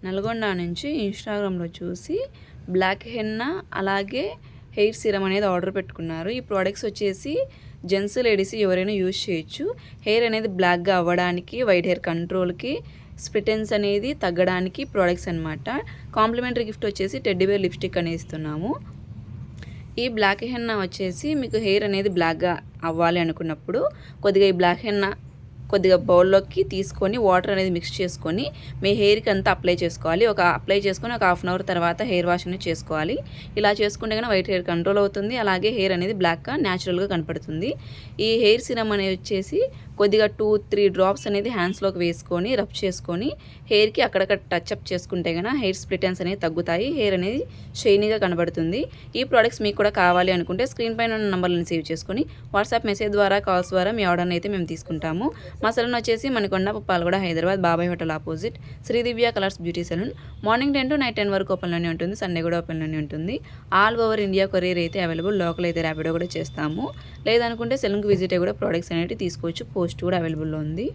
నల్గొండ నుంచి ఇన్స్టాగ్రామ్లో చూసి బ్లాక్ హెన్నా అలాగే హెయిర్ సీరం అనేది ఆర్డర్ పెట్టుకున్నారు. ఈ ప్రోడక్ట్స్ వచ్చేసి జెంట్స్ లేడీస్ ఎవరైనా యూజ్ చేయొచ్చు. హెయిర్ అనేది బ్లాక్గా అవ్వడానికి, వైట్ హెయిర్ కంట్రోల్కి, స్ప్లిటెన్స్ అనేది తగ్గడానికి ప్రోడక్ట్స్ అనమాట. కాంప్లిమెంటరీ గిఫ్ట్ వచ్చేసి టెడ్డీబేర్ లిప్స్టిక్ అనేది ఇస్తున్నాము. ఈ బ్లాక్ హెన్నా వచ్చేసి మీకు హెయిర్ అనేది బ్లాక్గా అవ్వాలి అనుకున్నప్పుడు కొద్దిగా ఈ బ్లాక్ హెన్నా కొద్దిగా బౌల్లోకి తీసుకొని వాటర్ అనేది మిక్స్ చేసుకొని మీ హెయిర్కి అంతా అప్లై చేసుకోవాలి. అప్లై చేసుకొని ఒక హాఫ్ అన్ అవర్ తర్వాత హెయిర్ వాష్ అనేది చేసుకోవాలి. ఇలా చేసుకుంటే కానీ వైట్ హెయిర్ కంట్రోల్ అవుతుంది. అలాగే హెయిర్ అనేది బ్లాక్గా న్యాచురల్గా కనపడుతుంది. ఈ హెయిర్ సిరమ్ అనేది వచ్చేసి కొద్దిగా 2-3 డ్రాప్స్ అనేది హ్యాండ్స్లోకి వేసుకొని రబ్ చేసుకొని హెయిర్కి అక్కడక్కడ టచ్అప్ చేసుకుంటే కనుక హెయిర్ స్ప్లిటెన్స్ అనేది తగ్గుతాయి. హెయిర్ అనేది షైనీగా కనబడుతుంది. ఈ ప్రోడక్ట్స్ మీకు కూడా కావాలి అనుకుంటే స్క్రీన్ పైన ఉన్న నంబర్లను సేవ్ చేసుకొని వాట్సాప్ మెసేజ్ ద్వారా, కాల్స్ ద్వారా మీ ఆర్డర్ని అయితే మేము తీసుకుంటాము. మా సలూన్ వచ్చేసి మణికొండ, పుప్పాలగూడ, హైదరాబాద్, బాబాయ్ hotel opposite Sridivya colours beauty saloon. Morning 10 to night 10 వరకు ఓపెన్లోనే ఉంటుంది. సండే కూడా ఓపెన్లోనే ఉంటుంది. ఆల్ ఓవర్ ఇండియా కొరియర్ అయితే అవైలబుల్. లోకల్ అయితే ర్యాపిడో కూడా చేస్తాము. లేదనుకుంటే సెలూన్కి విజిట్ అయ్యి కూడా ప్రోడక్ట్స్ అనేవి తీసుకోవచ్చు. పోస్ట్ కూడా అవైలబుల్లో ఉంది.